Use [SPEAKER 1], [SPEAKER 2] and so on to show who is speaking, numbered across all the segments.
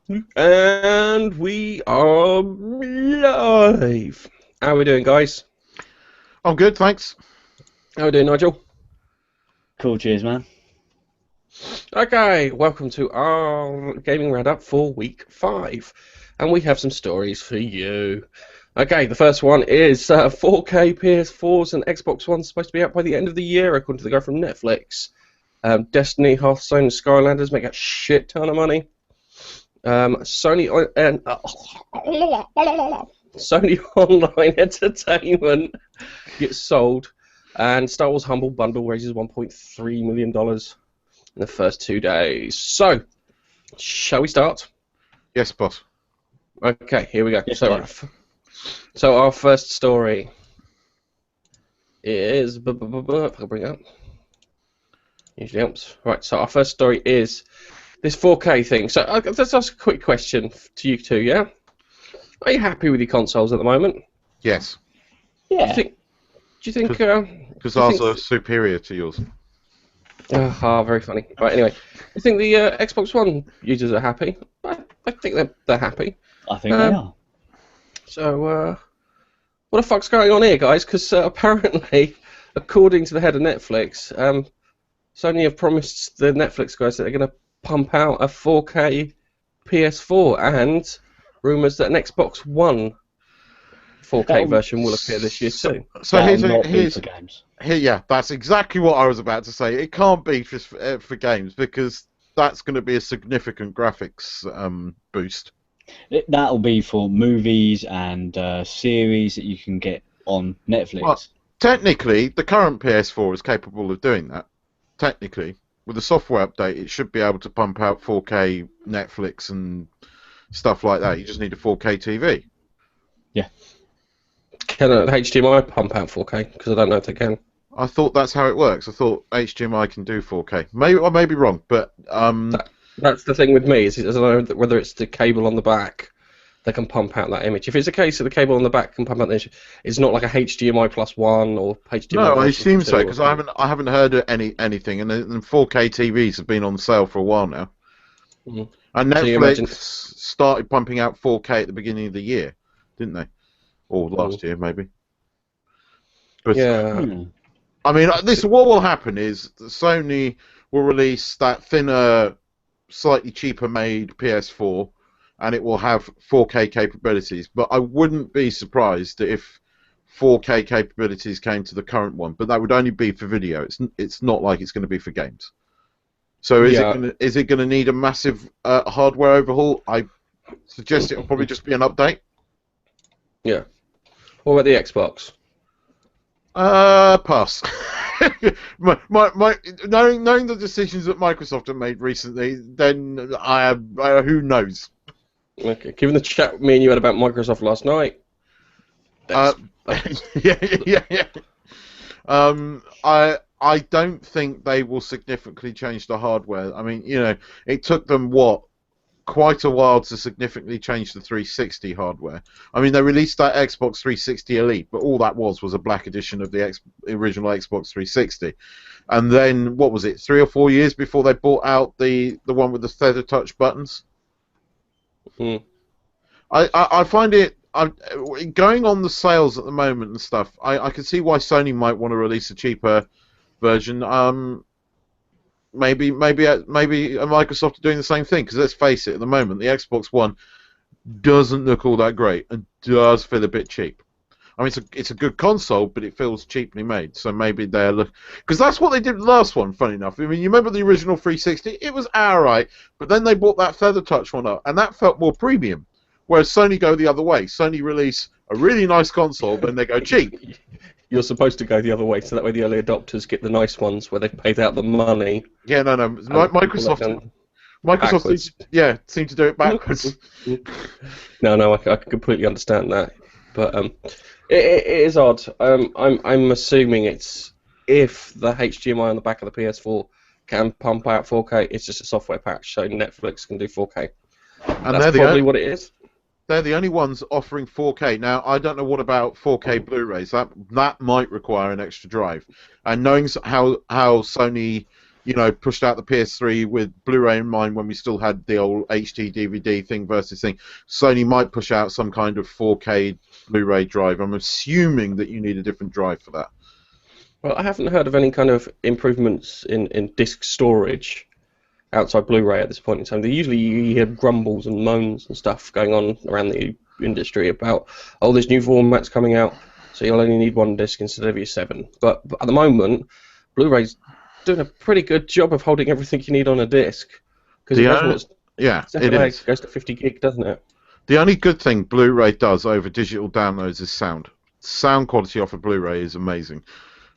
[SPEAKER 1] And we are live. How are we doing, guys?
[SPEAKER 2] I'm good, thanks.
[SPEAKER 1] How are we doing, Nigel?
[SPEAKER 3] Cool, cheers, man.
[SPEAKER 1] Okay, welcome to our Gaming Roundup for week 5. And we have some stories for you. Okay, the first one is 4K PS4s and Xbox One supposed to be out by the end of the year, according to the guy from Netflix. Destiny, Hearthstone, and Skylanders make a shit ton of money. Sony Online Entertainment gets sold, and Star Wars Humble Bundle raises $1.3 million in the first 2 days. So, shall we start?
[SPEAKER 2] Yes, boss.
[SPEAKER 1] Okay, here we go.
[SPEAKER 3] Yes,
[SPEAKER 1] So our first story is if I can bring it up. Usually helps. Right. So our first story is this 4K thing. So let's ask a quick question to you two. Yeah, are you happy with your consoles at the moment?
[SPEAKER 2] Yes.
[SPEAKER 3] Yeah.
[SPEAKER 1] Do you think?
[SPEAKER 2] Because ours are superior to yours.
[SPEAKER 1] Very funny. Right. Anyway, I think the Xbox One users are happy. I think they're happy.
[SPEAKER 3] I think they are.
[SPEAKER 1] So what the fuck's going on here, guys? Because apparently, according to the head of Netflix, Sony have promised the Netflix guys that they're going to pump out a 4K PS4 and rumours that an Xbox One 4K version will appear this year too.
[SPEAKER 2] So
[SPEAKER 3] That'll
[SPEAKER 2] here's
[SPEAKER 3] not be for games.
[SPEAKER 2] yeah, that's exactly what I was about to say. It can't be for games because that's going to be a significant graphics boost.
[SPEAKER 3] That'll be for movies and series that you can get on Netflix.
[SPEAKER 2] Well, technically, the current PS4 is capable of doing that. Technically, with the software update, it should be able to pump out 4K Netflix and stuff like that. You just need a 4K TV.
[SPEAKER 3] Yeah.
[SPEAKER 1] Can HDMI pump out 4K? Because I don't know if they can.
[SPEAKER 2] I thought that's how it works. I thought HDMI can do 4K. Maybe I may be wrong, but
[SPEAKER 1] That's the thing with me. Is I don't know whether it's the cable on the back that can pump out that image. If it's a case of the cable on the back can pump out the image, it's not like a HDMI plus one or HDMI.
[SPEAKER 2] no, I
[SPEAKER 1] version
[SPEAKER 2] assume
[SPEAKER 1] 2
[SPEAKER 2] so
[SPEAKER 1] or
[SPEAKER 2] because I haven't heard of anything, and 4K TVs have been on sale for a while now.
[SPEAKER 1] Mhm.
[SPEAKER 2] And
[SPEAKER 1] So you
[SPEAKER 2] Netflix
[SPEAKER 1] imagine-
[SPEAKER 2] started pumping out 4K at the beginning of the year, didn't they? Or last year, maybe. But
[SPEAKER 1] Yeah.
[SPEAKER 2] I mean, what will happen is that Sony will release that thinner, slightly cheaper made PS4, and it will have 4K capabilities. But I wouldn't be surprised if 4K capabilities came to the current one. But that would only be for video. It's not like it's going to be for games. So is it going to need a massive hardware overhaul? I suggest it'll probably just be an update.
[SPEAKER 1] Yeah. What about the Xbox?
[SPEAKER 2] Pass. Knowing the decisions that Microsoft have made recently, then who knows?
[SPEAKER 1] Okay. Given the chat me and you had about Microsoft last night.
[SPEAKER 2] Yeah. I don't think they will significantly change the hardware. I mean, it took them quite a while to significantly change the 360 hardware. I mean, they released that Xbox 360 Elite, but all that was a black edition of the original Xbox 360. And then, what was it, 3 or 4 years before they brought out the one with the feather touch buttons?
[SPEAKER 1] Mm.
[SPEAKER 2] I find it going on the sales at the moment and stuff. I can see why Sony might want to release a cheaper version. Maybe Microsoft are doing the same thing, because let's face it, at the moment the Xbox One doesn't look all that great and does feel a bit cheap. I mean, it's a good console, but it feels cheaply made. So maybe they're because that's what they did with the last one. Funny enough, I mean, you remember the original 360? It was alright, but then they bought that feather touch one up, and that felt more premium. Whereas Sony go the other way. Sony release a really nice console, then they go cheap.
[SPEAKER 1] You're supposed to go the other way, so that way the early adopters get the nice ones where they've paid out the money.
[SPEAKER 2] Yeah, no. Microsoft seemed to do it backwards.
[SPEAKER 1] No, I can completely understand that, but it is odd. I'm assuming it's if the HDMI on the back of the PS4 can pump out 4K, it's just a software patch, so Netflix can do 4K.
[SPEAKER 2] And
[SPEAKER 1] that's probably what it is.
[SPEAKER 2] They're the only ones offering 4K. Now, I don't know what about 4K Blu-rays. That might require an extra drive. And knowing how Sony you know, pushed out the PS3 with Blu-ray in mind when we still had the old HD DVD thing versus thing. Sony might push out some kind of 4K Blu-ray drive. I'm assuming that you need a different drive for that.
[SPEAKER 1] Well, I haven't heard of any kind of improvements in disc storage outside Blu-ray at this point in time. Usually you hear grumbles and moans and stuff going on around the industry about, oh, there's new formats coming out, so you'll only need one disc instead of your 7. But at the moment, Blu-ray's doing a pretty good job of holding everything you need on a disc. Because it goes to 50 gig, doesn't it?
[SPEAKER 2] The only good thing Blu-ray does over digital downloads is sound. Sound quality off a Blu-ray is amazing.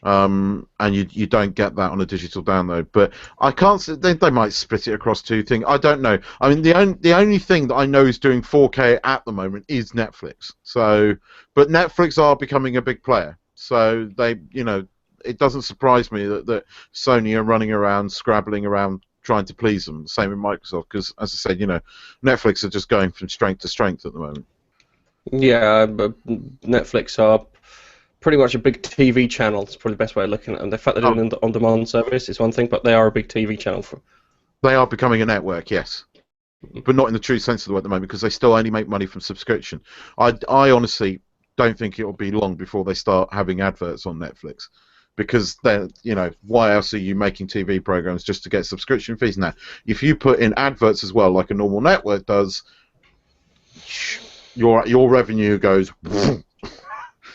[SPEAKER 2] And you don't get that on a digital download, but I can't. They might split it across two things. I don't know. I mean, the only thing that I know is doing 4K at the moment is Netflix. So, but Netflix are becoming a big player. So they, you know, it doesn't surprise me that Sony are running around, scrabbling around, trying to please them. Same with Microsoft, because as I said, you know, Netflix are just going from strength to strength at the moment.
[SPEAKER 1] Yeah, but Netflix are pretty much a big TV channel. It's probably the best way of looking at them. The fact they're doing an on-demand service is one thing, but they are a big TV channel.
[SPEAKER 2] They are becoming a network, yes, but not in the true sense of the word at the moment, because they still only make money from subscription. I honestly don't think it will be long before they start having adverts on Netflix, because they're, you know, why else are you making TV programs just to get subscription fees? Now, if you put in adverts as well, like a normal network does, your revenue goes.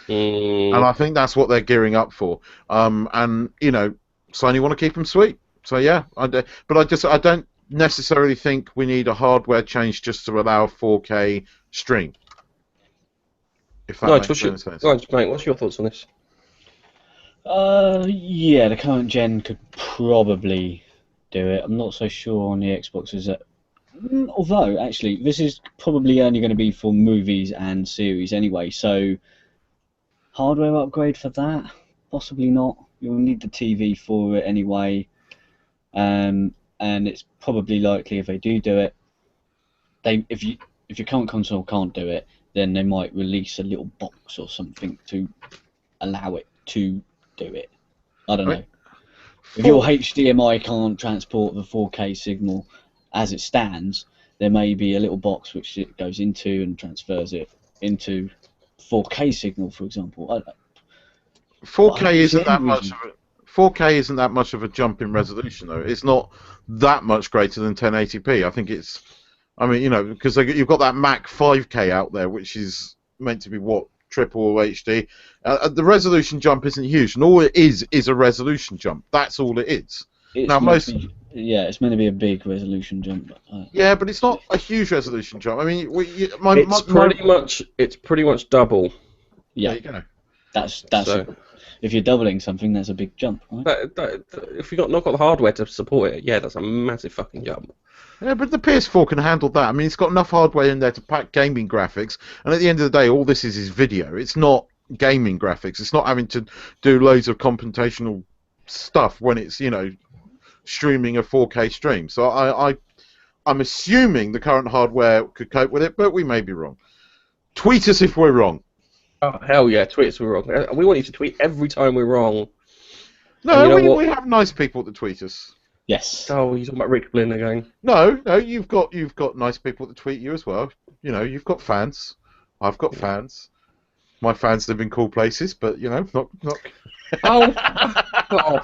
[SPEAKER 2] And I think that's what they're gearing up for. And you know, Sony want to keep them sweet. So yeah, but I don't necessarily think we need a hardware change just to allow 4K stream. If that makes sense.
[SPEAKER 1] Mate, what's your thoughts on this?
[SPEAKER 3] Yeah, the current gen could probably do it. I'm not so sure on the Xboxes. Although actually, this is probably only going to be for movies and series anyway. So. Hardware upgrade for that? Possibly not. You'll need the TV for it anyway, and it's probably likely if they do it, if your current console can't do it, then they might release a little box or something to allow it to do it. I don't know. If your HDMI can't transport the 4K signal as it stands, there may be a little box which it goes into and transfers it into 4K signal, for example. I don't know.
[SPEAKER 2] 4K isn't that much of a 4K isn't that much of a jump in resolution, though. It's not that much greater than 1080p. I think it's, I mean, you know, because you've got that Mac 5K out there, which is meant to be what, triple HD. The resolution jump isn't huge, and all it is a resolution jump. That's all it is.
[SPEAKER 3] It's meant to be a big resolution jump.
[SPEAKER 2] Yeah, but it's not a huge resolution jump. I mean,
[SPEAKER 1] it's pretty much double.
[SPEAKER 3] Yeah,
[SPEAKER 2] there you go.
[SPEAKER 3] That's so, if you're doubling something, that's a big jump, right?
[SPEAKER 1] If you've not got the hardware to support it, yeah, that's a massive fucking jump.
[SPEAKER 2] Yeah, but the PS4 can handle that. I mean, it's got enough hardware in there to pack gaming graphics, and at the end of the day, all this is video. It's not gaming graphics. It's not having to do loads of computational stuff when it's, you know, streaming a 4K stream. So I'm assuming the current hardware could cope with it, but we may be wrong. Tweet us if we're wrong.
[SPEAKER 1] Oh, hell yeah, tweet us if we're wrong. We want you to tweet every time we're wrong.
[SPEAKER 2] No, we have nice people that tweet us.
[SPEAKER 3] Yes.
[SPEAKER 1] Oh, you're talking about Rick Blinn again?
[SPEAKER 2] No, you've got nice people that tweet you as well. You know, you've got fans. I've got fans. My fans live in cool places, but you know, not.
[SPEAKER 1] Oh,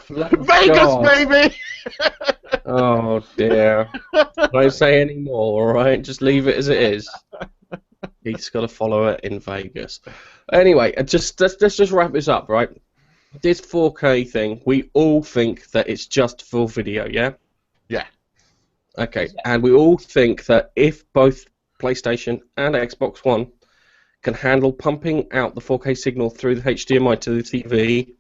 [SPEAKER 2] Vegas,
[SPEAKER 1] God.
[SPEAKER 2] baby.
[SPEAKER 1] Oh dear. Don't say any more, alright? Just leave it as it is. He's got a follower in Vegas. Anyway, let's just wrap this up, right? This 4K thing, we all think that it's just for video, yeah?
[SPEAKER 2] Yeah.
[SPEAKER 1] Okay, and we all think that if both PlayStation and Xbox One can handle pumping out the 4K signal through the HDMI to the TV,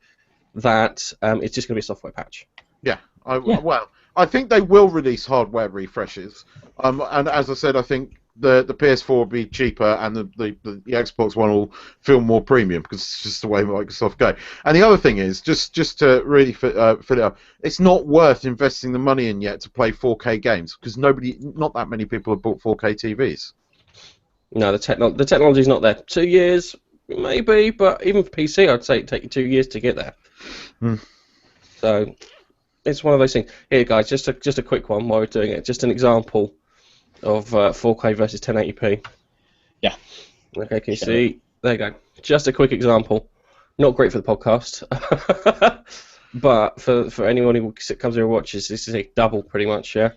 [SPEAKER 1] that it's just going to be a software patch.
[SPEAKER 2] Yeah. Well, I think they will release hardware refreshes. And as I said, I think the PS4 will be cheaper, and the Xbox One will feel more premium because it's just the way Microsoft go. And the other thing is, just to really fill it up, it's not worth investing the money in yet to play 4K games because not that many people have bought 4K TVs.
[SPEAKER 1] No, the technology's not there. 2 years, maybe, but even for PC, I'd say it'd take you 2 years to get there.
[SPEAKER 2] Hmm.
[SPEAKER 1] So, it's one of those things. Here, guys, just a quick one while we're doing it. Just an example of 4K versus 1080p.
[SPEAKER 3] Yeah.
[SPEAKER 1] Okay, can you see? There you go. Just a quick example. Not great for the podcast, but for anyone who comes here and watches, this is a double pretty much, yeah?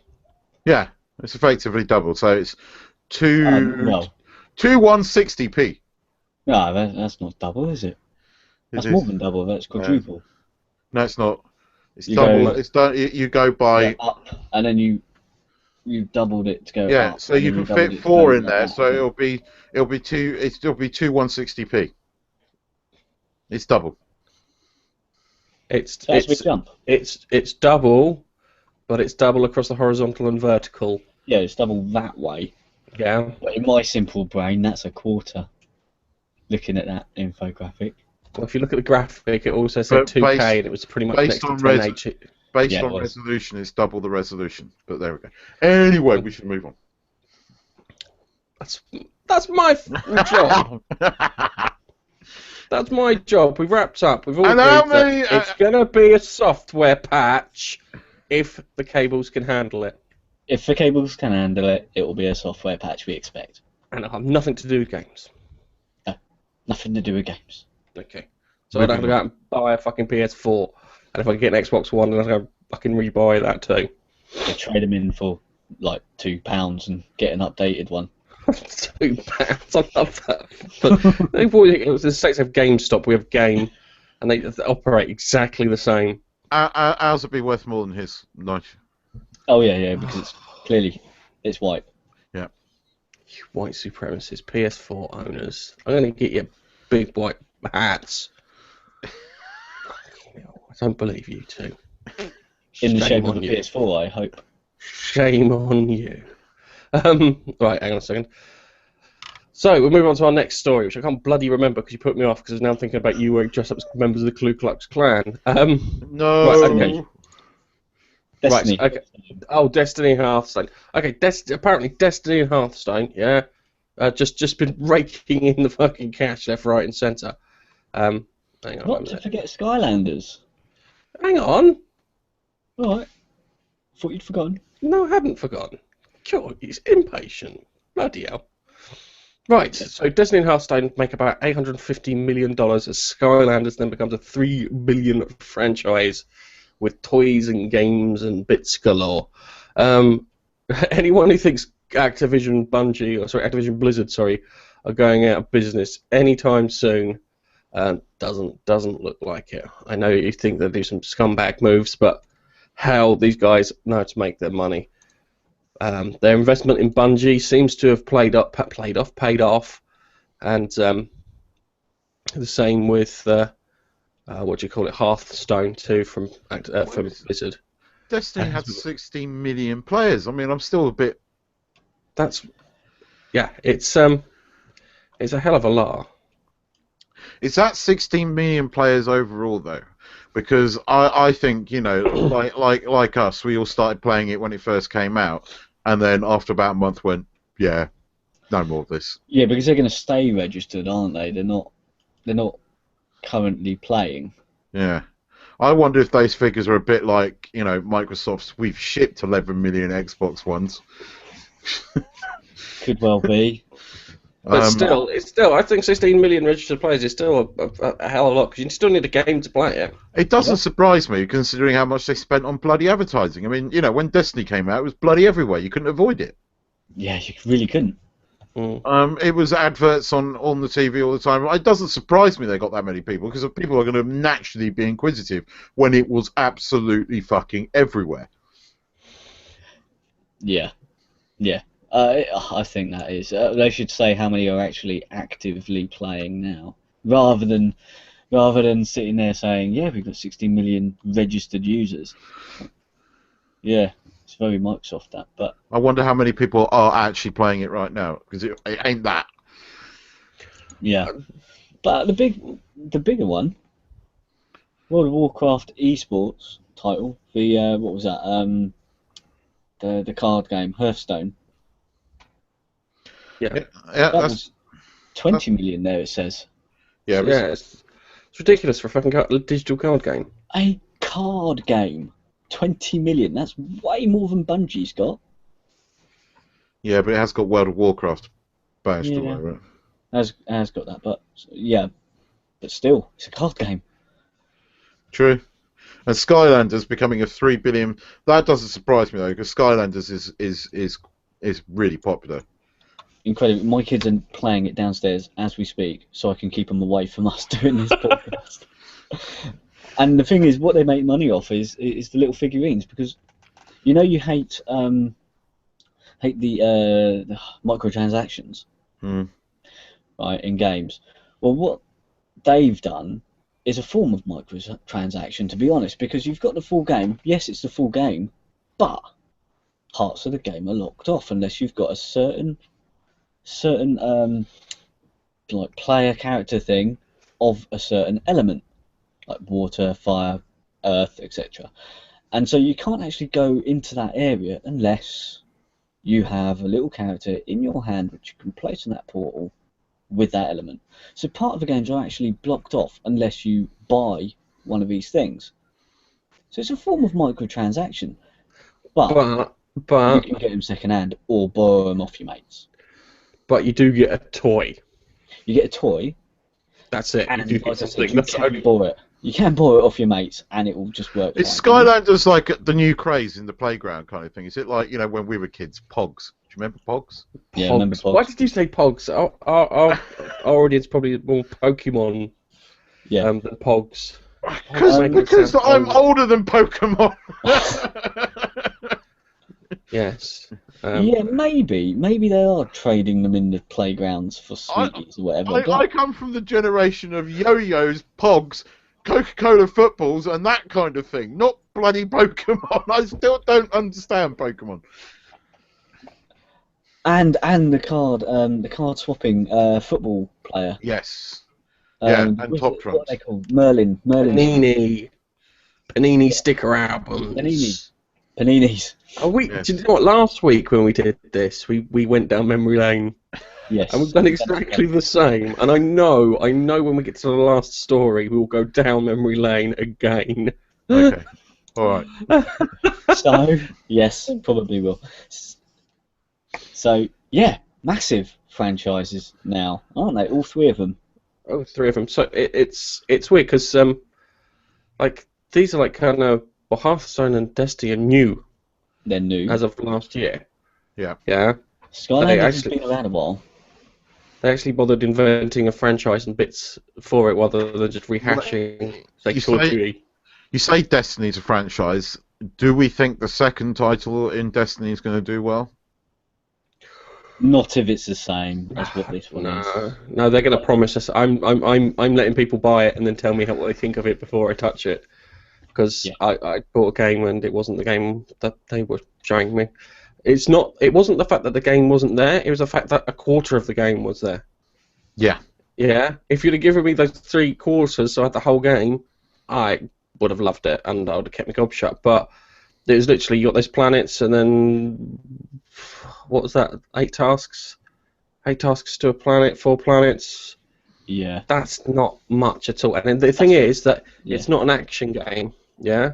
[SPEAKER 2] Yeah, it's effectively double. So it's two 160p.
[SPEAKER 3] No, that's not double, is it? That's more than double. That's quadruple.
[SPEAKER 2] No, it's not. It's double. It's done. You go by
[SPEAKER 3] up, and then you doubled it to go up.
[SPEAKER 2] Yeah, so you can fit 4 in there. So it'll be two. It'll be two 160p. It's double.
[SPEAKER 1] It's
[SPEAKER 3] a big jump.
[SPEAKER 1] It's double, but it's double across the horizontal and vertical.
[SPEAKER 3] Yeah, it's double that way.
[SPEAKER 1] Yeah.
[SPEAKER 3] But in my simple brain, that's a quarter. Looking at that infographic.
[SPEAKER 1] Well, if you look at the graphic, it also said 2K, and it was pretty much next to 1080.
[SPEAKER 2] Based on resolution, it's double the resolution. But there we go. Anyway, we should move on.
[SPEAKER 1] That's my job. That's my job. We've wrapped up. We've all agreed that it's going to be a software patch if the cables can handle it.
[SPEAKER 3] If the cables can handle it, it will be a software patch, we expect.
[SPEAKER 1] And it'll have nothing to do with games.
[SPEAKER 3] No, nothing to do with games.
[SPEAKER 1] Okay. So I don't have to go out and buy a fucking PS4. And if I can get an Xbox One, then I'll fucking rebuy that too.
[SPEAKER 3] They trade them in for like £2 and get an updated one.
[SPEAKER 1] £2. I love that. But it was the state of GameStop. We have Game, and they operate exactly the same.
[SPEAKER 2] Ours would be worth more than his. Nice.
[SPEAKER 3] Oh yeah, because it's clearly it's white.
[SPEAKER 2] Yeah.
[SPEAKER 1] You white supremacists, PS4 owners. I'm going to get you big white hats. I don't believe you two.
[SPEAKER 3] In the shape of a PS4, I hope.
[SPEAKER 1] Shame on you. Right, hang on a second. So, we'll move on to our next story, which I can't bloody remember because you put me off because now I'm thinking about you wearing dress up as members of the Ku Klux Klan.
[SPEAKER 2] No.
[SPEAKER 1] Right, okay.
[SPEAKER 3] Destiny.
[SPEAKER 1] Right, okay. Oh, Destiny and Hearthstone. Okay, apparently Destiny and Hearthstone, yeah, just been raking in the fucking cash left, right and centre. Hang on.
[SPEAKER 3] Not to forget Skylanders.
[SPEAKER 1] Hang on.
[SPEAKER 3] Alright. Thought you'd forgotten.
[SPEAKER 1] No, I haven't forgotten. God, he's impatient. Bloody hell. Right, so Destiny and Hearthstone make about $850 million as Skylanders then becomes a $3 billion franchise with toys and games and bits galore. Anyone who thinks Activision Blizzard, are going out of business anytime soon doesn't look like it. I know you think they do some scumbag moves, but how these guys know how to make their money. Their investment in Bungie seems to have paid off, and the same with Hearthstone too from Blizzard.
[SPEAKER 2] Destiny had 16 million players. I mean, I'm still a bit.
[SPEAKER 1] It's a hell of a lot.
[SPEAKER 2] Is that 16 million players overall though? Because I think, you know, like us, we all started playing it when it first came out, and then after about a month went, yeah, no more of this.
[SPEAKER 3] Yeah, because they're going to stay registered, aren't they? They're not currently playing.
[SPEAKER 2] Yeah. I wonder if those figures are a bit like, you know, Microsoft's we've shipped 11 million Xbox Ones.
[SPEAKER 3] Could well be.
[SPEAKER 1] But still, I think 16 million registered players is still a hell of a lot, because you still need a game to play it.
[SPEAKER 2] It doesn't surprise me, considering how much they spent on bloody advertising. I mean, you know, when Destiny came out, it was bloody everywhere. You couldn't avoid it.
[SPEAKER 3] Yeah, you really couldn't.
[SPEAKER 2] It was adverts on the TV all the time. It doesn't surprise me they got that many people, because people are going to naturally be inquisitive when it was absolutely fucking everywhere.
[SPEAKER 3] Yeah. I think that is. They should say how many are actually actively playing now, rather than sitting there saying, "Yeah, we've got 16 million registered users." Yeah, it's very Microsoft that. But
[SPEAKER 2] I wonder how many people are actually playing it right now, because it ain't that.
[SPEAKER 3] Yeah, but the bigger one, World of Warcraft esports title, the what was that? The card game Hearthstone.
[SPEAKER 1] Yeah,
[SPEAKER 3] that was 20 million there, it says.
[SPEAKER 2] Yeah,
[SPEAKER 1] it's ridiculous for a fucking digital card game.
[SPEAKER 3] A card game. 20 million. That's way more than Bungie's got.
[SPEAKER 2] Yeah, but it has got World of Warcraft bashed all
[SPEAKER 3] Yeah.
[SPEAKER 2] over it.
[SPEAKER 3] Has got that, but yeah, but still, it's a card game.
[SPEAKER 2] True. And Skylanders becoming a 3 billion. That doesn't surprise me though, because Skylanders is really popular.
[SPEAKER 3] Incredible. My kids are playing it downstairs as we speak, so I can keep them away from us doing this podcast. And the thing is, what they make money off is the little figurines, because you know you hate the microtransactions, right, in games. Well, what they've done is a form of microtransaction, to be honest, because you've got the full game. Yes, it's the full game, but parts of the game are locked off unless you've got a certain like player character thing of a certain element, like water, fire, earth, etc. And so you can't actually go into that area unless you have a little character in your hand which you can place in that portal with that element. So part of the games are actually blocked off unless you buy one of these things. So it's a form of microtransaction, but you can get them second hand or borrow them off your mates.
[SPEAKER 1] But you do get a toy.
[SPEAKER 3] You get a toy.
[SPEAKER 1] That's it.
[SPEAKER 3] And
[SPEAKER 1] You do get
[SPEAKER 3] like I said,
[SPEAKER 1] something. That's only...
[SPEAKER 3] borrow it. You can borrow it off your mates, and it will just work.
[SPEAKER 2] Is
[SPEAKER 3] fine.
[SPEAKER 2] Skylanders like the new craze in the playground kind of thing? Is it like, you know, when we were kids, Pogs? Do you remember Pogs?
[SPEAKER 3] Yeah, I remember Pogs.
[SPEAKER 1] Why did you say Pogs? Our audience probably more Pokemon than Pogs.
[SPEAKER 2] Because I'm older than Pokemon.
[SPEAKER 1] Yes.
[SPEAKER 3] Yeah, maybe they are trading them in the playgrounds for sweeties or whatever.
[SPEAKER 2] I come from the generation of yo-yos, Pogs, Coca-Cola footballs, and that kind of thing. Not bloody Pokemon. I still don't understand Pokemon.
[SPEAKER 3] And the card swapping football player.
[SPEAKER 2] Yes. Yeah, and Top Trumps.
[SPEAKER 3] What are they called? Merlin.
[SPEAKER 1] Panini sticker albums.
[SPEAKER 3] Paninis.
[SPEAKER 1] Oh, do you know what? Last week when we did this, we went down memory lane.
[SPEAKER 3] Yes.
[SPEAKER 1] And we've done exactly the same. And I know when we get to the last story, we will go down memory lane again.
[SPEAKER 2] Okay. All right.
[SPEAKER 3] So, yes, probably will. So, yeah, massive franchises now, aren't they? All three of them.
[SPEAKER 1] Oh, three of them. So it's weird because like these are like kind of Hearthstone and Destiny are new.
[SPEAKER 3] They're new
[SPEAKER 1] as of last year.
[SPEAKER 2] Yeah.
[SPEAKER 1] Yeah.
[SPEAKER 3] Skylanders has been around a while.
[SPEAKER 1] They actually bothered inventing a franchise and bits for it rather than just rehashing Call of Duty.
[SPEAKER 2] You say Destiny's a franchise. Do we think the second title in Destiny is going to do well?
[SPEAKER 3] Not if it's the same as what this one is.
[SPEAKER 1] No, they're going to promise us. I'm letting people buy it and then tell me what they think of it before I touch it. Because I bought a game and it wasn't the game that they were showing me. It wasn't the fact that the game wasn't there. It was the fact that a quarter of the game was there.
[SPEAKER 2] Yeah.
[SPEAKER 1] Yeah. If you'd have given me those 3 quarters, so I had the whole game, I would have loved it and I would have kept my gob shut. But it was literally you got those planets and then what was that? 8 tasks. 8 tasks to a planet. 4 planets.
[SPEAKER 3] Yeah.
[SPEAKER 1] That's not much at all. And the thing is that it's not an action game. Yeah.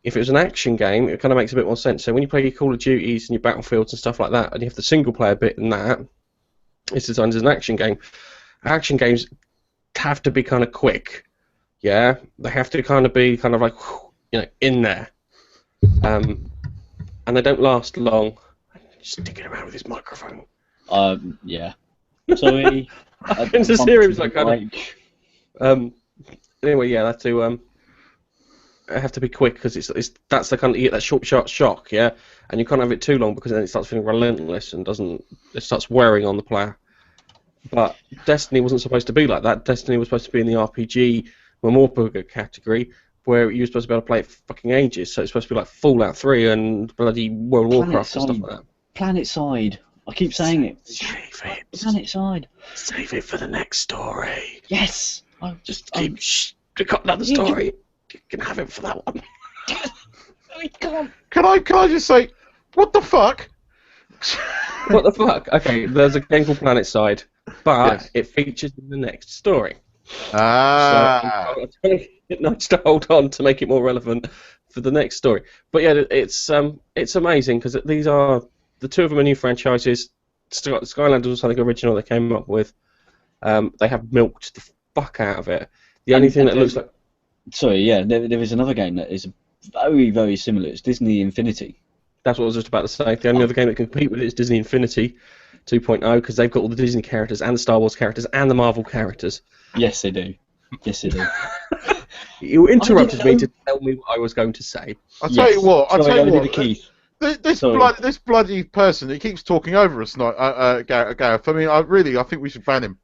[SPEAKER 1] If it was an action game, it kind of makes a bit more sense. So when you play your Call of Duties and your Battlefields and stuff like that, and you have the single player bit in that, it's designed as an action game. Action games have to be kind of quick. Yeah. They have to kind of be kind of like, in there. And they don't last long. Just sticking around with his microphone.
[SPEAKER 3] Yeah. Sorry.
[SPEAKER 1] It's a series like kind of. Anyway, yeah, that's to have to be quick because that's the kind of you get that short shock, yeah, and you can't have it too long because then it starts feeling relentless and it starts wearing on the player. But Destiny wasn't supposed to be like that. Destiny was supposed to be in the RPG Memorabilia category where you were supposed to be able to play it for fucking ages. So it's supposed to be like Fallout 3 and bloody World of Warcraft and stuff like that.
[SPEAKER 3] Planet Side. I keep saying it.
[SPEAKER 1] Save it.
[SPEAKER 3] Planet Side.
[SPEAKER 1] Save it for the next story.
[SPEAKER 3] Yes.
[SPEAKER 1] Just keep. We've got another story. You can have it for that one.
[SPEAKER 2] Can I just say, what the fuck?
[SPEAKER 1] What the fuck? Okay, there's a game called Planet Side, but it features in the next story.
[SPEAKER 2] Ah.
[SPEAKER 1] So it's nice to hold on to make it more relevant for the next story. But yeah, it's amazing because these are the two of them are new franchises. Skylanders was something original they came up with. They have milked the fuck out of it. The only thing that looks like...
[SPEAKER 3] Sorry, yeah, there is another game that is very, very similar. It's Disney Infinity.
[SPEAKER 1] That's what I was just about to say. The only other game that can compete with it is Disney Infinity 2.0 because they've got all the Disney characters and the Star Wars characters and the Marvel characters.
[SPEAKER 3] Yes, they do. Yes, they do.
[SPEAKER 1] You interrupted me to tell me what I was going to say.
[SPEAKER 2] I'll tell you what.
[SPEAKER 3] Keith.
[SPEAKER 2] This bloody person, he keeps talking over us, Gareth. I mean, I think we should ban him.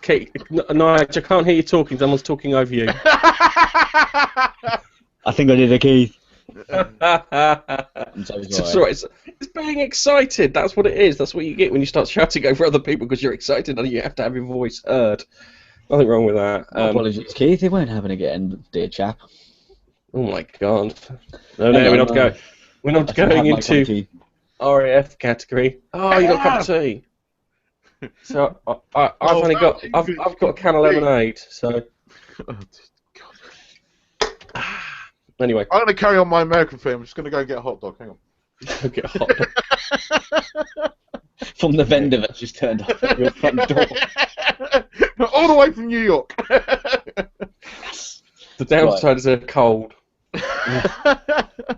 [SPEAKER 1] Keith, Nigel, I can't hear you talking. Someone's talking over you.
[SPEAKER 3] I think I did a Keith.
[SPEAKER 1] It's being excited. That's what it is. That's what you get when you start shouting over other people because you're excited and you have to have your voice heard. Nothing wrong with that.
[SPEAKER 3] Apologies, Keith. It won't happen again, dear chap.
[SPEAKER 1] Oh my God! No, we're not going. We're not going into RAF category. Oh, you got a cup of tea. So I've got a can of lemonade. So anyway,
[SPEAKER 2] I'm going to carry on my American thing. I'm just going to go get a hot dog. Hang on.
[SPEAKER 1] Get a hot dog.
[SPEAKER 3] From the vendor that just turned up at your front door.
[SPEAKER 2] All the way from New York.
[SPEAKER 1] The downside is a cold.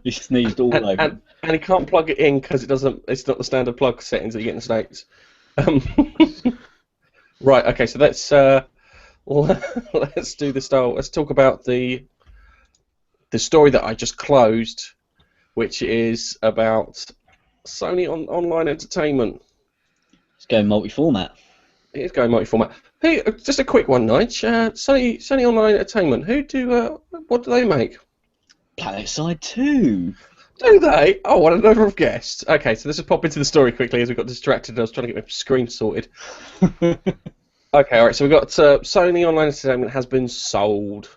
[SPEAKER 3] You sneezed all over.
[SPEAKER 1] And he can't plug it in because it's not the standard plug settings that you get in the States. Right. Okay. So let's do the style. Let's talk about the story that I just closed, which is about Sony Online Entertainment.
[SPEAKER 3] It's going multi-format.
[SPEAKER 1] It is going multi-format. Hey, just a quick one, Nige. Sony Online Entertainment. What do they make?
[SPEAKER 3] PlanetSide 2.
[SPEAKER 1] Do they? Oh, I would never have guessed. Okay, so let's just pop into the story quickly as we got distracted and I was trying to get my screen sorted. Okay, alright, so we've got Sony Online Entertainment has been sold.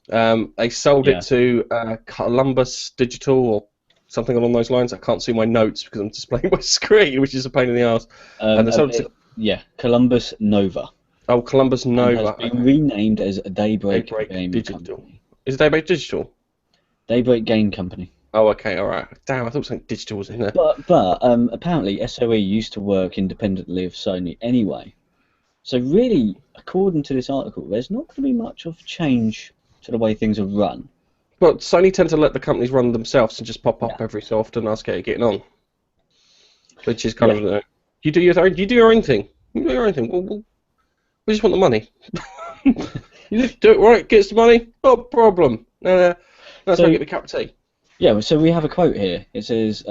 [SPEAKER 1] They sold it to Columbus Digital or something along those lines. I can't see my notes because I'm displaying my screen, which is a pain in the arse. And they sold it to
[SPEAKER 3] Columbus Nova.
[SPEAKER 1] Oh, Columbus Nova.
[SPEAKER 3] Has been renamed as Daybreak Game
[SPEAKER 1] Digital.
[SPEAKER 3] Company.
[SPEAKER 1] Is it Daybreak Digital?
[SPEAKER 3] Daybreak Game Company.
[SPEAKER 1] Oh, okay, alright. Damn, I thought something digital was in there.
[SPEAKER 3] But apparently SOE used to work independently of Sony anyway. So really, according to this article, there's not going to be much of change to the way things are run.
[SPEAKER 1] But Sony tend to let the companies run themselves and just pop up every so often and ask how you're getting on. Which is kind of... You do your own thing. You do your own thing. We just want the money. You just do it right, gets the money, no problem. No, that's how I get the cup of tea.
[SPEAKER 3] Yeah, so we have a quote here. It says,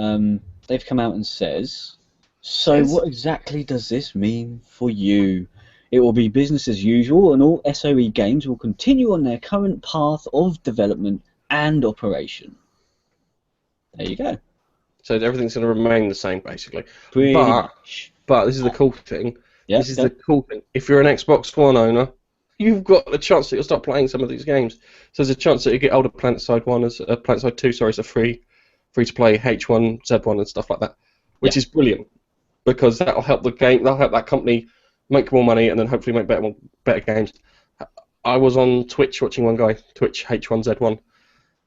[SPEAKER 3] they've come out and says, so what exactly does this mean for you? It will be business as usual and all SOE games will continue on their current path of development and operation. There you go.
[SPEAKER 1] So everything's going to remain the same, basically.
[SPEAKER 3] Pretty much.
[SPEAKER 1] But this is the cool thing.
[SPEAKER 3] Yeah,
[SPEAKER 1] this is the cool thing. If you're an Xbox One owner, you've got the chance that you'll start playing some of these games. So there's a chance that you get older PlanetSide 1 as PlanetSide 2, sorry, as a free to play H1, Z1 and stuff like that, which is brilliant because that'll help the game. That'll help that company make more money and then hopefully make better games. I was on Twitch watching one guy, Twitch H1Z1,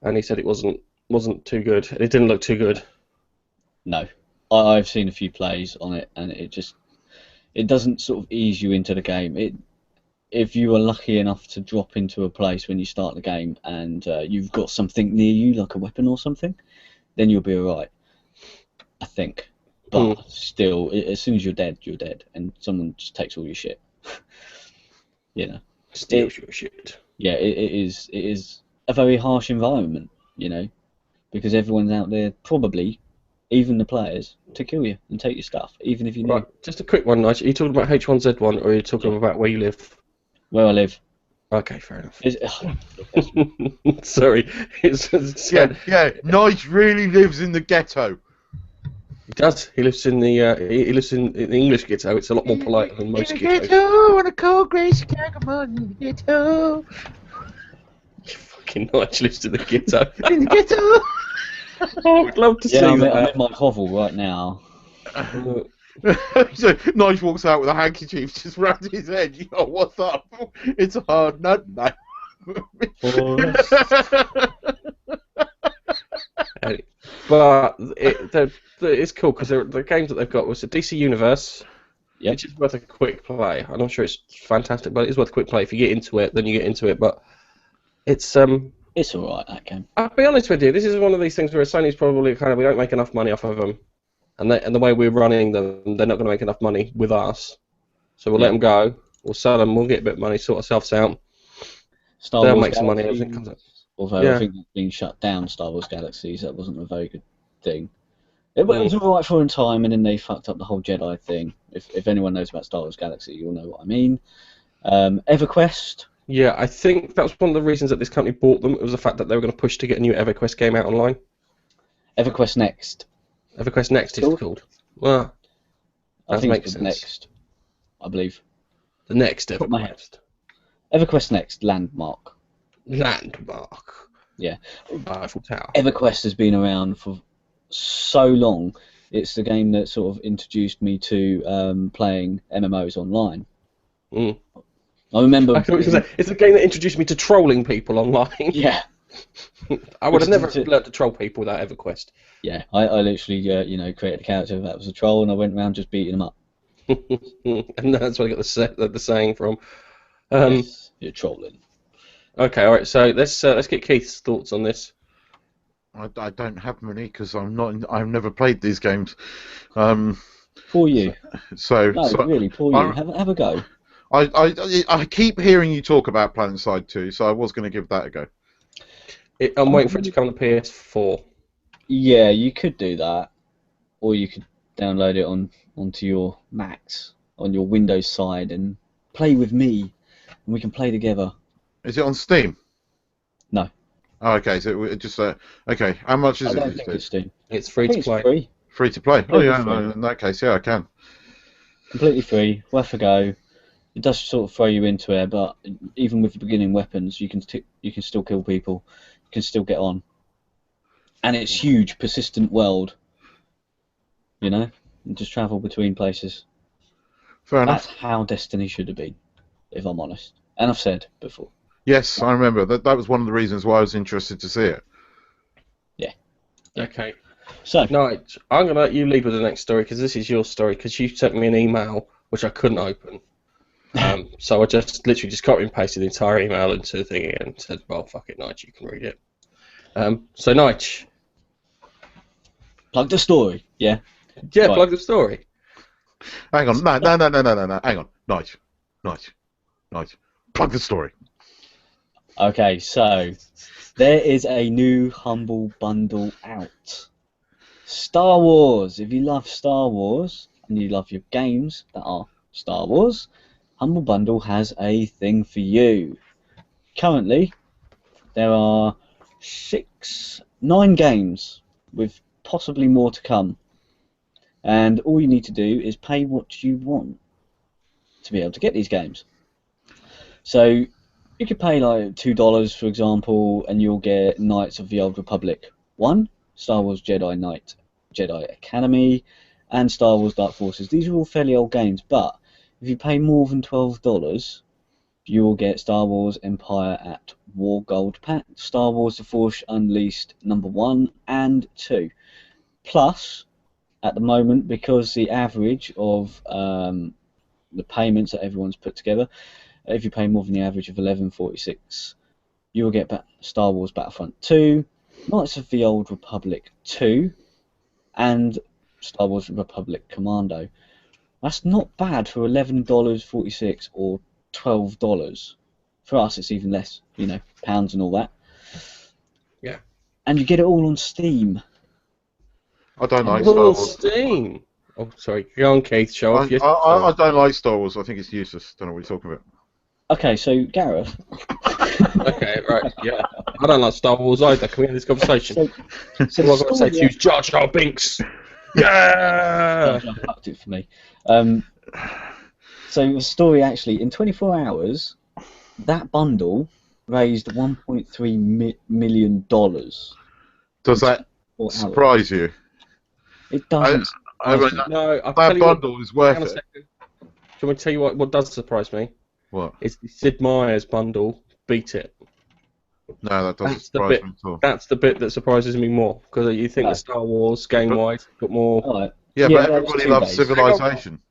[SPEAKER 1] and he said it wasn't too good. It didn't look too good.
[SPEAKER 3] No, I've seen a few plays on it, and it doesn't sort of ease you into the game. If you are lucky enough to drop into a place when you start the game and you've got something near you, like a weapon or something, then you'll be alright. I think. But still, as soon as you're dead, and someone just takes all your shit. You know.
[SPEAKER 1] Steals your shit.
[SPEAKER 3] Yeah, it is a very harsh environment, you know, because everyone's out there, probably, even the players, to kill you and take your stuff, even if you know.
[SPEAKER 1] Right, just a quick one, Nigel. Are you talking about H1Z1 or are you talking about where you live?
[SPEAKER 3] Where I live.
[SPEAKER 1] Okay, fair enough. Sorry.
[SPEAKER 2] Nige really lives in the ghetto.
[SPEAKER 1] He does. He lives in the English ghetto. It's a lot more polite than most ghettos.
[SPEAKER 2] Ghetto on a cold grey Chicago morning. Ghetto.
[SPEAKER 1] Fucking Nigel lives in the ghetto.
[SPEAKER 2] In the ghetto.
[SPEAKER 1] Oh, I'd love to see
[SPEAKER 3] I'm
[SPEAKER 1] that.
[SPEAKER 3] in my hovel right now.
[SPEAKER 2] So Nige walks out with a handkerchief just round his head. You know, what's up? It's a hard nut, mate.
[SPEAKER 1] But it's cool because the games that they've got was the DC Universe,
[SPEAKER 3] Yep.
[SPEAKER 1] which is worth a quick play. I'm not sure it's fantastic, but it is worth a quick play. If you get into it, then you get into it. But it's
[SPEAKER 3] It's alright, that game.
[SPEAKER 1] I'll be honest with you, this is one of these things where Sony's probably we don't make enough money off of them, and the way we're running them, they're not going to make enough money with us. So we'll let them go. We'll sell them. We'll get a bit of money, sort ourselves out.
[SPEAKER 3] Star
[SPEAKER 1] They'll
[SPEAKER 3] Wars
[SPEAKER 1] make some money.
[SPEAKER 3] Galaxy,
[SPEAKER 1] Everything comes up.
[SPEAKER 3] although
[SPEAKER 1] Yeah.
[SPEAKER 3] I think it's been shut down, Star Wars Galaxies, that wasn't a very good thing. It was alright for a time, and then they fucked up the whole Jedi thing. If anyone knows about Star Wars Galaxy, you'll know what I mean. EverQuest.
[SPEAKER 1] Yeah, I think that was one of the reasons that this company bought them. It was the fact that they were going to push to get a new EverQuest game out online.
[SPEAKER 3] EverQuest Next.
[SPEAKER 1] EverQuest Next is called. Well,
[SPEAKER 3] I
[SPEAKER 1] that
[SPEAKER 3] think
[SPEAKER 1] makes
[SPEAKER 3] it's
[SPEAKER 1] sense.
[SPEAKER 3] Next, I believe.
[SPEAKER 1] The next
[SPEAKER 3] Top of my head.
[SPEAKER 1] EverQuest.
[SPEAKER 3] EverQuest Next, Landmark.
[SPEAKER 1] Landmark.
[SPEAKER 3] Yeah.
[SPEAKER 1] Eiffel Tower.
[SPEAKER 3] EverQuest has been around for so long. It's the game that sort of introduced me to playing MMOs online.
[SPEAKER 1] Mm.
[SPEAKER 3] I remember.
[SPEAKER 1] It's a game that introduced me to trolling people online.
[SPEAKER 3] Yeah.
[SPEAKER 1] I would have never learned to troll people without EverQuest.
[SPEAKER 3] Yeah, I literally, created a character that was a troll, and I went around just beating them up.
[SPEAKER 1] And that's where I got the saying from.
[SPEAKER 3] Yes, you're trolling.
[SPEAKER 1] Okay, all right. So let's get Keith's thoughts on this.
[SPEAKER 2] I don't have many because I've never played these games.
[SPEAKER 3] For you.
[SPEAKER 2] So
[SPEAKER 3] Really, for you. Have a go.
[SPEAKER 2] I keep hearing you talk about PlanetSide 2, so I was going to give that a go.
[SPEAKER 1] I'm waiting for it to come to PS4.
[SPEAKER 3] Yeah, you could do that, or you could download it onto your Macs on your Windows side and play with me, and we can play together.
[SPEAKER 2] Is it on Steam?
[SPEAKER 3] No.
[SPEAKER 2] Oh, okay, so it just okay. How much is
[SPEAKER 3] I
[SPEAKER 2] it?
[SPEAKER 3] don't think it's Steam.
[SPEAKER 1] It's free to play.
[SPEAKER 3] Free.
[SPEAKER 2] Free to play. Oh
[SPEAKER 3] Completely
[SPEAKER 2] yeah,
[SPEAKER 3] free.
[SPEAKER 2] no, in that case, yeah, I can.
[SPEAKER 3] Completely free. Worth a go. It does sort of throw you into it, but even with the beginning weapons, you can still kill people. You can still get on. And it's huge, persistent world. You know, and just travel between places.
[SPEAKER 2] Fair enough.
[SPEAKER 3] That's how Destiny should have been, if I'm honest. And I've said before.
[SPEAKER 2] Yes, I remember that was one of the reasons why I was interested to see it.
[SPEAKER 3] Yeah.
[SPEAKER 1] Okay.
[SPEAKER 3] So.
[SPEAKER 1] Nige, I'm going to let you lead with the next story because this is your story because you sent me an email which I couldn't open. So I just literally copy and pasted the entire email into the thing and said, well, fuck it, Nige, you can read it. So, Nige.
[SPEAKER 3] Plug the story, yeah?
[SPEAKER 1] Yeah,
[SPEAKER 3] Right.
[SPEAKER 1] plug the story.
[SPEAKER 2] Hang on, no. Hang on, Nige. Plug the story.
[SPEAKER 3] Okay, so there is a new Humble Bundle out. Star Wars. If you love Star Wars and you love your games that are Star Wars, Humble Bundle has a thing for you. Currently, there are 9 games with possibly more to come. And all you need to do is pay what you want to be able to get these games. So you could pay like $2, for example, and you'll get Knights of the Old Republic 1, Star Wars Jedi Academy, and Star Wars Dark Forces. These are all fairly old games, but if you pay more than $12, you will get Star Wars Empire at War Gold Pack, Star Wars The Force Unleashed number 1 and 2. Plus, at the moment, because the average of the payments that everyone's put together, if you pay more than the average of $11.46, you will get Star Wars Battlefront 2, Knights of the Old Republic 2, and Star Wars Republic Commando. That's not bad for $11.46 or $12. For us, it's even less, pounds and all that.
[SPEAKER 1] Yeah.
[SPEAKER 3] And you get it all on Steam.
[SPEAKER 2] I don't like
[SPEAKER 1] All
[SPEAKER 2] Star
[SPEAKER 1] on
[SPEAKER 2] Wars.
[SPEAKER 1] Steam. Oh, sorry. Go on, Keith. Show off your...
[SPEAKER 2] I don't like Star Wars. I think it's useless. Don't know what you're talking about.
[SPEAKER 3] Okay, so Gareth.
[SPEAKER 1] Okay, right, yeah. I don't like Star Wars either. Can we have this conversation?
[SPEAKER 3] So
[SPEAKER 1] What I've got to say to you is Jar Jar Binks. Yeah!
[SPEAKER 3] fucked it for me. So the story actually, in 24 hours, that bundle raised $1.3 million.
[SPEAKER 2] Does that surprise you?
[SPEAKER 3] It doesn't.
[SPEAKER 2] I mean,
[SPEAKER 1] No, I'll
[SPEAKER 2] that
[SPEAKER 1] tell you what,
[SPEAKER 2] bundle is worth
[SPEAKER 1] hang on a
[SPEAKER 2] it.
[SPEAKER 1] second. Do you want me to tell you what does surprise me?
[SPEAKER 2] What?
[SPEAKER 1] It's the Sid Meier's bundle. Beat it.
[SPEAKER 2] No, that doesn't
[SPEAKER 1] That's the
[SPEAKER 2] surprise
[SPEAKER 1] bit.
[SPEAKER 2] me at all.
[SPEAKER 1] That's the bit that surprises me more because you think
[SPEAKER 3] No.
[SPEAKER 1] the Star Wars game-wise got more.
[SPEAKER 3] All right.
[SPEAKER 2] Yeah,
[SPEAKER 3] Yeah,
[SPEAKER 2] but
[SPEAKER 3] that was
[SPEAKER 2] everybody
[SPEAKER 3] 2
[SPEAKER 2] loves
[SPEAKER 3] days.
[SPEAKER 2] Civilization.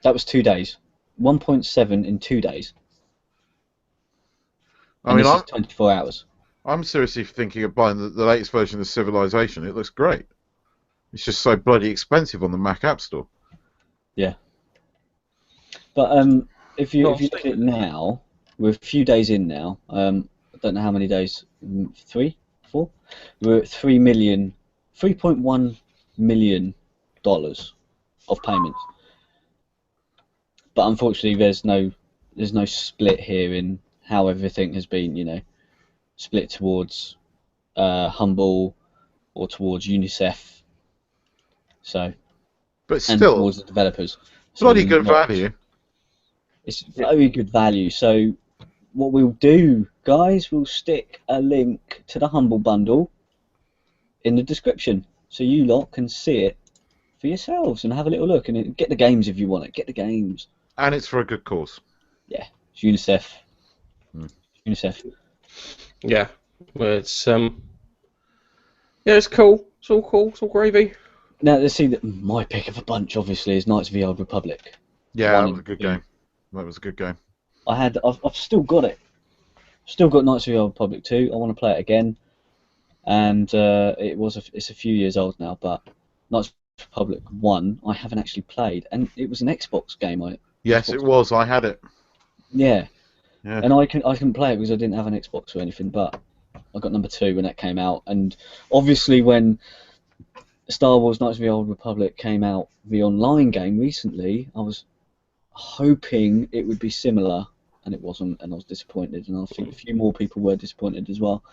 [SPEAKER 3] That was 2 days. 1.7 in 2 days.
[SPEAKER 2] I
[SPEAKER 3] And
[SPEAKER 2] mean,
[SPEAKER 3] this is 24 hours.
[SPEAKER 2] I'm seriously thinking of buying the latest version of Civilization. It looks great. It's just so bloody expensive on the Mac App Store.
[SPEAKER 3] Yeah. But if you
[SPEAKER 1] Not
[SPEAKER 3] look at it now, we're a few days in now. I don't know how many days. 3, 4. We're at 3.1 million dollars of payments. But unfortunately, there's no split here in how everything has been, split towards Humble or towards UNICEF. So
[SPEAKER 2] But
[SPEAKER 3] and
[SPEAKER 2] still,
[SPEAKER 3] towards the developers. So
[SPEAKER 2] bloody good
[SPEAKER 3] not-
[SPEAKER 2] value.
[SPEAKER 3] It's very good value. So what we'll do, guys, we'll stick a link to the Humble Bundle in the description, so you lot can see it for yourselves and have a little look and get the games if you want it. Get the games.
[SPEAKER 2] And it's for a good cause.
[SPEAKER 3] Yeah, it's UNICEF.
[SPEAKER 2] Hmm.
[SPEAKER 3] UNICEF.
[SPEAKER 1] Yeah, well, it's yeah, it's cool. It's all cool. It's all gravy.
[SPEAKER 3] Now let's see that my pick of a bunch obviously is Knights of the Old Republic.
[SPEAKER 2] Yeah,
[SPEAKER 3] One
[SPEAKER 2] that was a
[SPEAKER 3] and
[SPEAKER 2] good
[SPEAKER 3] two.
[SPEAKER 2] game. That was a good game.
[SPEAKER 3] I've still got it. Still got Knights of the Old Republic 2. I want to play it again. And it's a few years old now, but Knights of the Republic 1 I haven't actually played, and it was an Xbox game.
[SPEAKER 2] Yes, it was. I had it.
[SPEAKER 3] Yeah.
[SPEAKER 2] Yeah.
[SPEAKER 3] And I couldn't play it because I didn't have an Xbox or anything, but I got number 2 when that came out. And obviously when Star Wars Knights of the Old Republic came out, the online game recently, I was hoping it would be similar, and it wasn't, and I was disappointed, and I think a few more people were disappointed as well.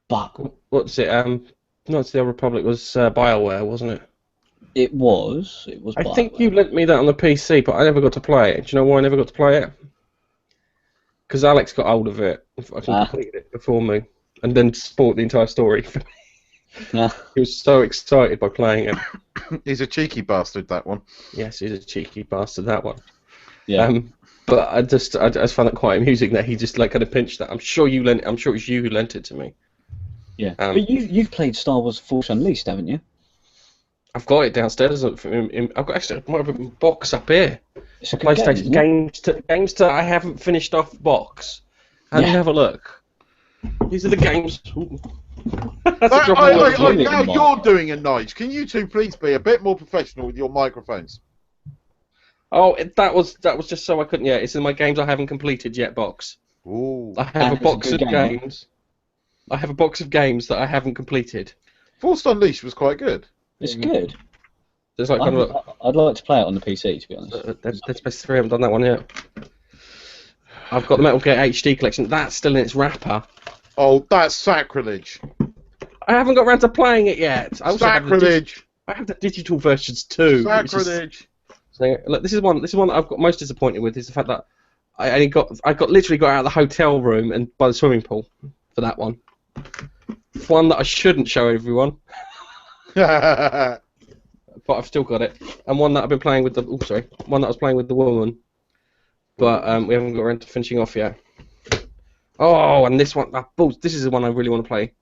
[SPEAKER 3] But
[SPEAKER 1] What's it? Knights of the Old Republic was BioWare, wasn't it?
[SPEAKER 3] it was
[SPEAKER 1] I think you lent me that on the PC, but I never got to play it. Do you know why I never got to play it? Because Alex got hold of it. I completed it before me, and then spoiled the entire story for me. He was so excited by playing it.
[SPEAKER 2] He's a cheeky bastard, that one.
[SPEAKER 1] Yes, he's a cheeky bastard, that one.
[SPEAKER 3] Yeah.
[SPEAKER 1] But I just found it quite amusing that he just like kind of pinched that. I'm sure it was you who lent it to me.
[SPEAKER 3] Yeah. But you've played Star Wars Force Unleashed, haven't you?
[SPEAKER 1] I've got it downstairs. I've got actually I might have a box up here.
[SPEAKER 3] It's a good
[SPEAKER 1] PlayStation
[SPEAKER 3] game,
[SPEAKER 1] games to I haven't finished off box. Have you have a look? These are the games. That's a drop of water.
[SPEAKER 2] Now you're doing a Nige. Can you two please be a bit more professional with your microphones?
[SPEAKER 1] Oh, that was just so I couldn't. Yeah, it's in my games I haven't completed yet box.
[SPEAKER 2] Ooh.
[SPEAKER 1] I have
[SPEAKER 3] it's
[SPEAKER 1] a box
[SPEAKER 3] a
[SPEAKER 1] of
[SPEAKER 3] good game.
[SPEAKER 1] games. I have a box of games that I haven't completed.
[SPEAKER 2] Force Unleashed was quite good.
[SPEAKER 3] It's good.
[SPEAKER 1] There's like kind of
[SPEAKER 3] I'd like to play it on the PC, to be honest.
[SPEAKER 1] Dead Space 3. I haven't done that one yet. I've got the Metal Gear HD collection. That's still in its wrapper.
[SPEAKER 2] Oh, that's sacrilege.
[SPEAKER 1] I haven't got around to playing it yet. I also
[SPEAKER 2] Sacrilege.
[SPEAKER 1] have the digital versions too.
[SPEAKER 2] Sacrilege.
[SPEAKER 1] So, look, this is one that I've got most disappointed with is the fact that I literally got out of the hotel room and by the swimming pool for that one. One that I shouldn't show everyone, but I've still got it. And one that I've been playing with one that I was playing with the woman, but we haven't got around to finishing off yet. Oh, and this one, this is the one I really want to play.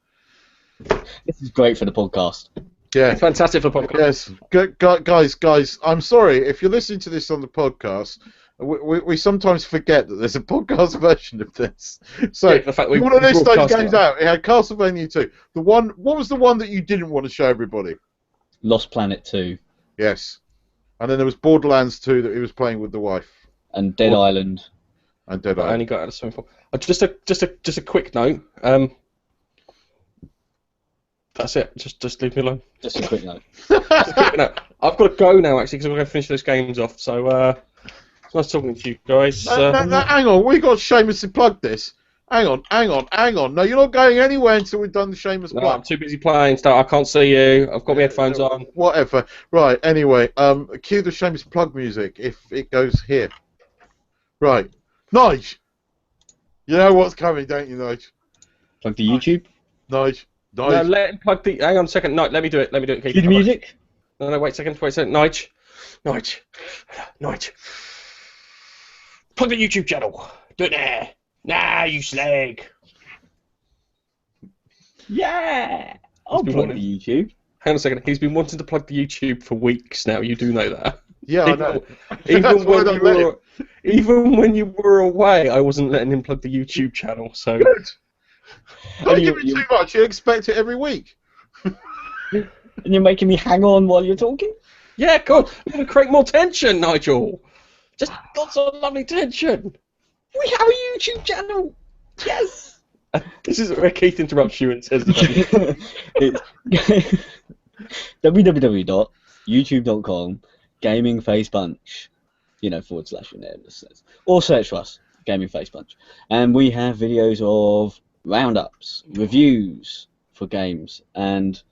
[SPEAKER 3] This is great for the podcast.
[SPEAKER 2] Yeah.
[SPEAKER 1] It's fantastic for podcast.
[SPEAKER 2] Yes. Guys, I'm sorry. If you're listening to this on the podcast, we sometimes forget that there's a podcast version of this. So,
[SPEAKER 1] Yeah, the fact
[SPEAKER 2] you want to list those games out. It had Castlevania 2. What was the one that you didn't want to show everybody?
[SPEAKER 3] Lost Planet 2.
[SPEAKER 2] Yes. And then there was Borderlands 2 that he was playing with the wife.
[SPEAKER 3] And Dead Island.
[SPEAKER 2] And Dead
[SPEAKER 1] I
[SPEAKER 2] Island.
[SPEAKER 1] only got out of the swimming pool. Just a quick note. That's it. Just leave me alone.
[SPEAKER 3] Just a quick note.
[SPEAKER 1] Just a quick note. I've got to go now actually because I'm going to finish those games off. So it's nice talking to you guys.
[SPEAKER 2] Hang on, we got to shamelessly plug this. Hang on. No, you're not going anywhere until we've done the shameless
[SPEAKER 1] No,
[SPEAKER 2] plug.
[SPEAKER 1] I'm too busy playing stuff. I can't see you. I've got my headphones on.
[SPEAKER 2] Whatever. Right. Anyway, cue the shameless plug music if it goes here. Right, Nige. You know what's coming, don't you, Nige?
[SPEAKER 3] Plug the YouTube.
[SPEAKER 2] Nige.
[SPEAKER 1] No, let him plug the. Hang on a second. No, let me do it. Keep
[SPEAKER 3] Cue the music.
[SPEAKER 1] No, wait a second. Nige. Plug the YouTube channel. Do it there. Nah, you slag.
[SPEAKER 3] Yeah! I'll
[SPEAKER 1] been
[SPEAKER 3] plug
[SPEAKER 1] wanting-
[SPEAKER 3] the YouTube.
[SPEAKER 1] Hang on a second. He's been wanting to plug the YouTube for weeks now. You do know that.
[SPEAKER 2] Yeah, I know.
[SPEAKER 1] Even
[SPEAKER 2] That's why I
[SPEAKER 1] when
[SPEAKER 2] don't
[SPEAKER 1] you
[SPEAKER 2] let
[SPEAKER 1] were, even when you were away, I wasn't letting him plug the YouTube channel. So
[SPEAKER 2] Good. Don't
[SPEAKER 3] And
[SPEAKER 2] give me
[SPEAKER 3] you-
[SPEAKER 2] too much. You expect it every week.
[SPEAKER 3] And you're making me hang on while you're talking?
[SPEAKER 1] yeah, God, I'm going to create more tension, Nigel. Just lots of lovely tension.
[SPEAKER 3] We have a YouTube channel! Yes!
[SPEAKER 1] This is where Keith interrupts you and says,
[SPEAKER 3] It's www.youtube.com Gaming Face Punch, / your name, or search for us, Gaming Face Punch, and we have videos of roundups, reviews for games, and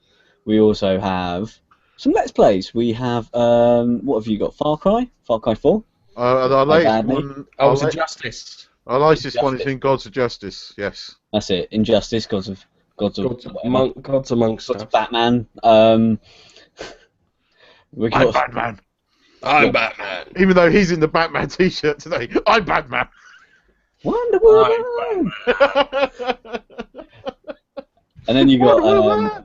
[SPEAKER 3] we also have some Let's Plays. We have what have you got? Far Cry 4.
[SPEAKER 2] Our latest
[SPEAKER 3] badly.
[SPEAKER 2] one.
[SPEAKER 1] "Oh, it's Injustice."
[SPEAKER 2] Our latest one is
[SPEAKER 3] Injustice.
[SPEAKER 2] in Gods of Justice. Yes.
[SPEAKER 3] That's it. Injustice, Gods of
[SPEAKER 1] Gods
[SPEAKER 3] whatever.
[SPEAKER 1] Gods amongst
[SPEAKER 3] Gods
[SPEAKER 1] us.
[SPEAKER 3] of Batman. We
[SPEAKER 2] I'm
[SPEAKER 3] got
[SPEAKER 2] Batman.
[SPEAKER 1] I'm Batman.
[SPEAKER 2] Even though he's in the Batman t-shirt today, I'm Batman.
[SPEAKER 3] Wonder Woman. And then you got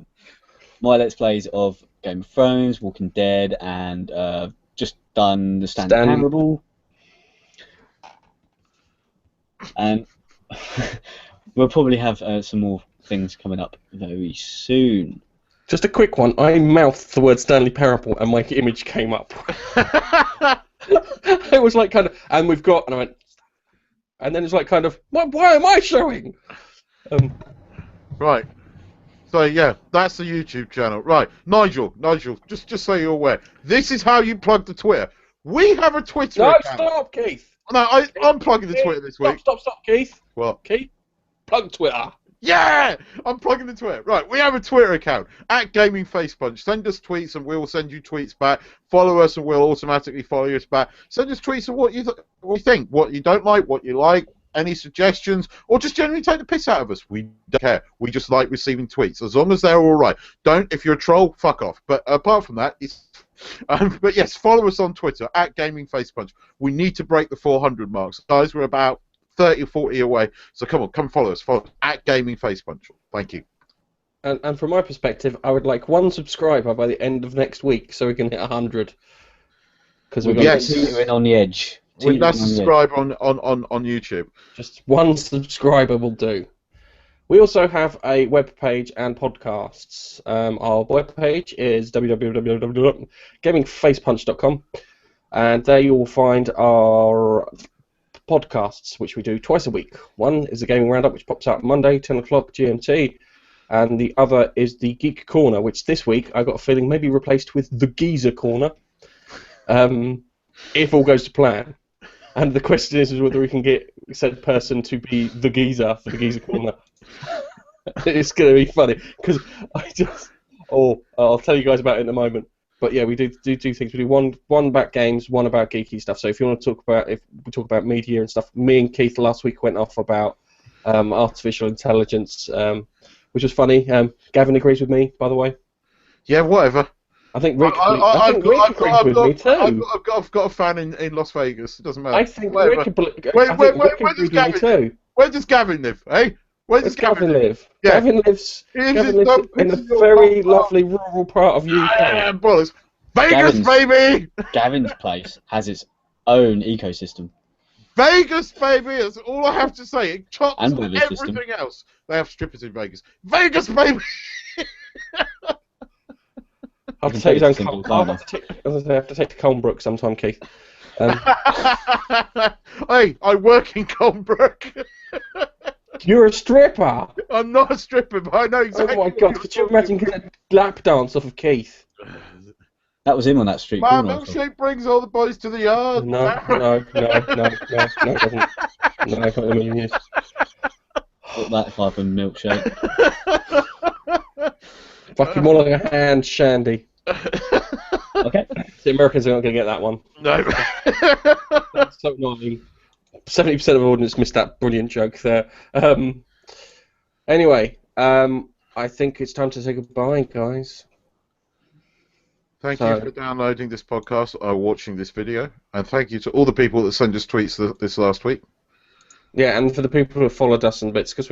[SPEAKER 3] my Let's Plays of Game of Thrones, Walking Dead, and just done the Stanley
[SPEAKER 1] Stan-
[SPEAKER 3] Parable. And we'll probably have some more things coming up very soon.
[SPEAKER 1] Just a quick one. I mouthed the word Stanley Parable and my image came up. It was like kind of, and we've got, and I went, and then it's like kind of, why am I showing?
[SPEAKER 2] Right. So yeah, that's the YouTube channel. Right, Nigel, just so you're aware, this is how you plug the Twitter. We have a Twitter
[SPEAKER 1] No,
[SPEAKER 2] account.
[SPEAKER 1] stop, Keith.
[SPEAKER 2] No, I'm plugging the Twitter this week.
[SPEAKER 1] Stop, Keith.
[SPEAKER 2] What?
[SPEAKER 1] Keith, plug Twitter.
[SPEAKER 2] Yeah! I'm plugging the Twitter. Right, we have a Twitter account, @GamingFacePunch. Send us tweets and we'll send you tweets back. Follow us and we'll automatically follow us back. Send us tweets of what you think, what you don't like, what you like, any suggestions, or just generally take the piss out of us. We don't care. We just like receiving tweets, as long as they're all right. If you're a troll, fuck off. But apart from that, it's... but yes, follow us on Twitter, @GamingFacePunch. We need to break the 400 marks. Guys, we're about 30 or 40 away. So come follow us. Follow @GamingFacePunch. Thank you.
[SPEAKER 1] And from my perspective, I would like 1 subscriber by the end of next week so we can hit 100. Because we're
[SPEAKER 2] Yes.
[SPEAKER 3] Teetering on the edge.
[SPEAKER 2] We
[SPEAKER 3] Teetering
[SPEAKER 2] must
[SPEAKER 3] on the edge.
[SPEAKER 2] subscribe on YouTube.
[SPEAKER 1] Just 1 subscriber will do. We also have a web page and podcasts. Our web page is www.gamingfacepunch.com, and there you will find our podcasts, which we do twice a week. One is the Gaming Roundup, which pops out Monday, 10 o'clock GMT, and the other is the Geek Corner, which this week I got a feeling may be replaced with the Geezer Corner, if all goes to plan. And the question is whether we can get said person to be the geezer for the Geezer Corner. It's going to be funny, because I'll tell you guys about it in a moment. But yeah, we do things. We do one about games, one about geeky stuff. So if you want to talk about media and stuff, me and Keith last week went off about artificial intelligence, which was funny. Gavin agrees with me, by the way.
[SPEAKER 2] Yeah, whatever.
[SPEAKER 1] I think Rick agrees with me too.
[SPEAKER 2] I've got a fan in Las Vegas. It doesn't matter.
[SPEAKER 1] I think
[SPEAKER 2] Whatever.
[SPEAKER 1] Rick
[SPEAKER 2] Where
[SPEAKER 1] agrees
[SPEAKER 2] does
[SPEAKER 1] with me too.
[SPEAKER 2] Where does Gavin live? Eh? Where does
[SPEAKER 1] Gavin live?
[SPEAKER 2] Yeah.
[SPEAKER 1] Gavin lives in a very lovely rural part of UK.
[SPEAKER 2] Ah, bollocks. Vegas,
[SPEAKER 3] Gavin's-
[SPEAKER 2] baby!
[SPEAKER 3] Gavin's place has its own ecosystem.
[SPEAKER 2] Vegas, baby! That's all I have to say. It chops
[SPEAKER 3] And
[SPEAKER 2] and
[SPEAKER 3] Vegas system.
[SPEAKER 2] everything else. They have strippers in Vegas. Vegas, baby!
[SPEAKER 1] I have to take you down.
[SPEAKER 3] Simple,
[SPEAKER 1] I
[SPEAKER 3] don't
[SPEAKER 1] have to take to Colnbrook sometime, Keith.
[SPEAKER 2] Hey, I work in Colnbrook.
[SPEAKER 1] You're a stripper.
[SPEAKER 2] I'm not a stripper, but I know exactly.
[SPEAKER 1] Oh my God! Could you imagine getting a lap dance off of Keith?
[SPEAKER 3] That was him on that street
[SPEAKER 2] My
[SPEAKER 3] corner. I thought.
[SPEAKER 2] milkshake brings all the boys to the yard.
[SPEAKER 1] No, it doesn't. No, not in a million years.
[SPEAKER 3] Got that type of milkshake.
[SPEAKER 1] Fucking more like a hand shandy.
[SPEAKER 3] Okay.
[SPEAKER 1] The Americans are not going to get that one.
[SPEAKER 2] No.
[SPEAKER 1] That's so annoying. 70% of the audience missed that brilliant joke there. Anyway, I think it's time to say goodbye, guys.
[SPEAKER 2] Thank you for downloading this podcast or watching this video, and thank you to all the people that sent us tweets this last week.
[SPEAKER 1] Yeah, and for the people who have followed us and bits, because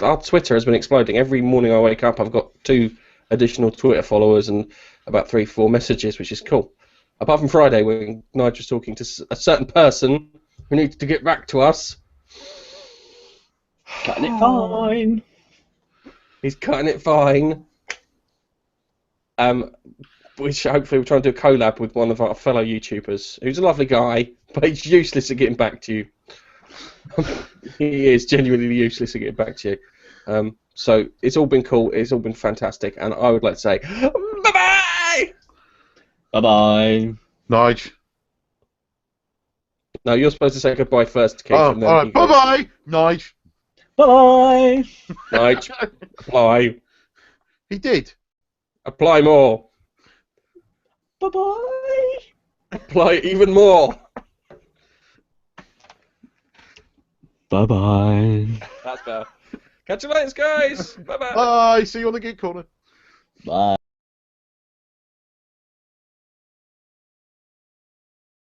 [SPEAKER 1] our Twitter has been exploding. Every morning I wake up, I've got 2 additional Twitter followers and about 3-4 messages, which is cool. Apart from Friday, when Nigel's talking to a certain person who needs to get back to us.
[SPEAKER 3] Cutting it fine.
[SPEAKER 1] He's cutting it fine. Which hopefully we'll try and do a collab with one of our fellow YouTubers, who's a lovely guy, but he's useless at getting back to you. He is genuinely useless at getting back to you. So it's all been cool, it's all been fantastic, and I would like to say bye-bye!
[SPEAKER 3] Bye-bye.
[SPEAKER 2] Nige.
[SPEAKER 1] No, you're supposed to say goodbye first, Keith.
[SPEAKER 2] Oh,
[SPEAKER 1] And then
[SPEAKER 2] alright. Bye-bye, Nige.
[SPEAKER 3] Bye-bye.
[SPEAKER 1] Nige, apply.
[SPEAKER 2] He did.
[SPEAKER 1] Apply more.
[SPEAKER 3] Bye-bye.
[SPEAKER 1] Apply even more.
[SPEAKER 3] Bye-bye.
[SPEAKER 1] That's better. Catch you later, guys. Bye-bye.
[SPEAKER 2] Bye. See you on the Geek Corner.
[SPEAKER 3] Bye.